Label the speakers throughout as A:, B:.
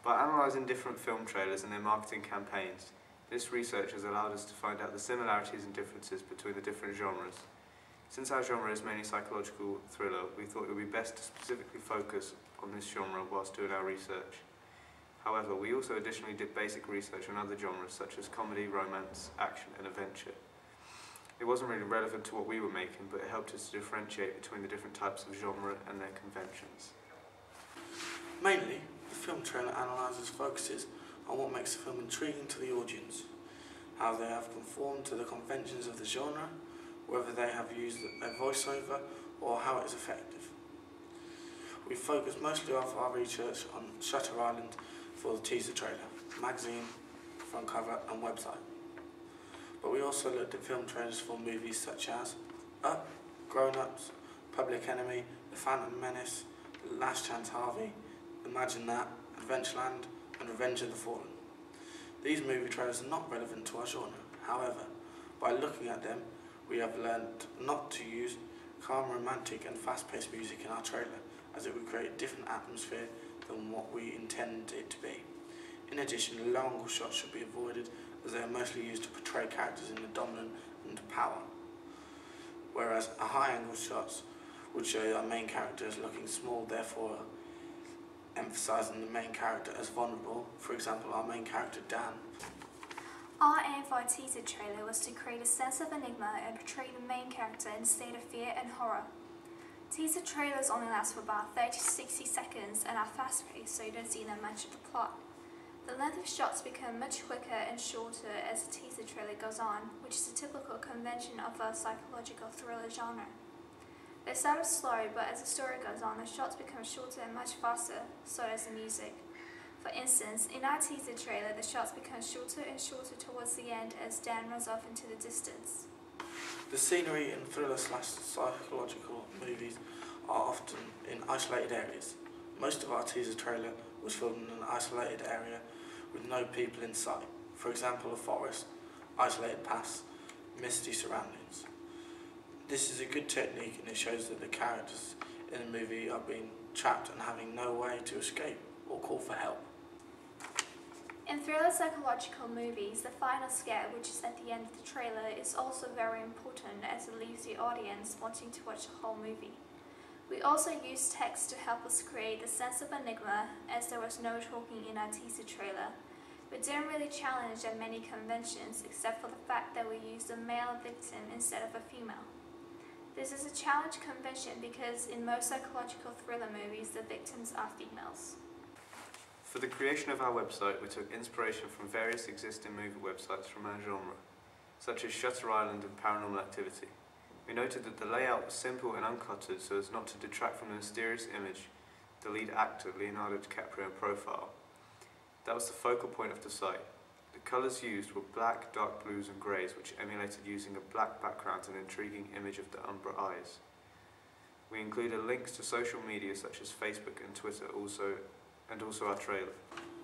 A: By analysing different film trailers and their marketing campaigns, this research has allowed us to find out the similarities and differences between the different genres. Since our genre is mainly psychological thriller, we thought it would be best to specifically focus on this genre whilst doing our research. However, we also additionally did basic research on other genres such as comedy, romance, action and adventure. It wasn't really relevant to what we were making, but it helped us to differentiate between the different types of genre and their conventions.
B: Mainly, the film trailer analyses focuses on what makes the film intriguing to the audience, how they have conformed to the conventions of the genre, whether they have used a voiceover or how it is effective. We focused mostly of our research on Shutter Island for the teaser trailer, magazine, front cover and website. But we also looked at film trailers for movies such as Up, Grown Ups, Public Enemy, The Phantom Menace, Last Chance Harvey, Imagine That, Adventureland and Revenge of the Fallen. These movie trailers are not relevant to our genre. However, by looking at them, we have learned not to use calm, romantic and fast-paced music in our trailer, as it would create a different atmosphere than what we intend it to be. In addition, low-angle shots should be avoided, as they are mostly used to portray characters in the dominant and power, whereas a high-angle shots would show our main character as looking small, therefore emphasising the main character as vulnerable. For example, our main character Dan.
C: Our aim for our teaser trailer was to create a sense of enigma and portray the main character in a state of fear and horror. Teaser trailers only last for about 30 to 60 seconds and are fast-paced, so you don't see that much of the plot. The length of shots become much quicker and shorter as the teaser trailer goes on, which is a typical convention of a psychological thriller genre. They start slow, but as the story goes on, the shots become shorter and much faster, so does the music. For instance, in our teaser trailer, the shots become shorter and shorter towards the end as Dan runs off into the distance.
B: The scenery in thriller/psychological movies are often in isolated areas. Most of our teaser trailer was filmed in an isolated area with no people in sight. For example, a forest, isolated paths, misty surroundings. This is a good technique, and it shows that the characters in the movie are being trapped and having no way to escape or call for help.
C: In thriller psychological movies, the final scare, which is at the end of the trailer, is also very important as it leaves the audience wanting to watch the whole movie. We also used text to help us create a sense of enigma, as there was no talking in our teaser trailer. We didn't really challenge at many conventions, except for the fact that we used a male victim instead of a female. This is a challenge convention because in most psychological thriller movies, the victims are females.
A: For the creation of our website, we took inspiration from various existing movie websites from our genre, such as Shutter Island and Paranormal Activity. We noted that the layout was simple and uncluttered so as not to detract from the mysterious image the lead actor, Leonardo DiCaprio, in profile. That was the focal point of the site. The colours used were black, dark blues and greys, which emulated using a black background and an intriguing image of the Umbra eyes. We included links to social media such as Facebook and Twitter and also our trailer.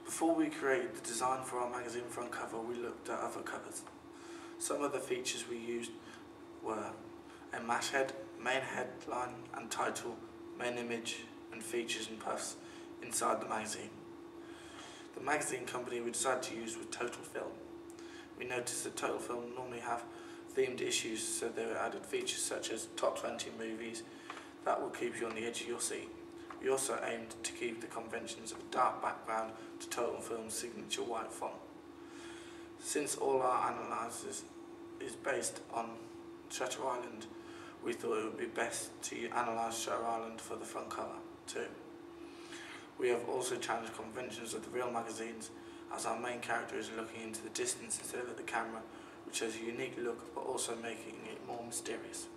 B: Before we created the design for our magazine front cover, we looked at other covers. Some of the features we used were a masthead, main headline and title, main image and features and puffs inside the magazine. The magazine company we decided to use was Total Film. We noticed that Total Film normally have themed issues, so they added features such as top 20 movies that will keep you on the edge of your seat. We also aimed to keep the conventions of a dark background to Total Film's signature white font. Since all our analysis is based on Shutter Island, we thought it would be best to analyse Shutter Island for the front cover too. We have also challenged conventions of the real magazines, as our main character is looking into the distance instead of at the camera, which has a unique look but also making it more mysterious.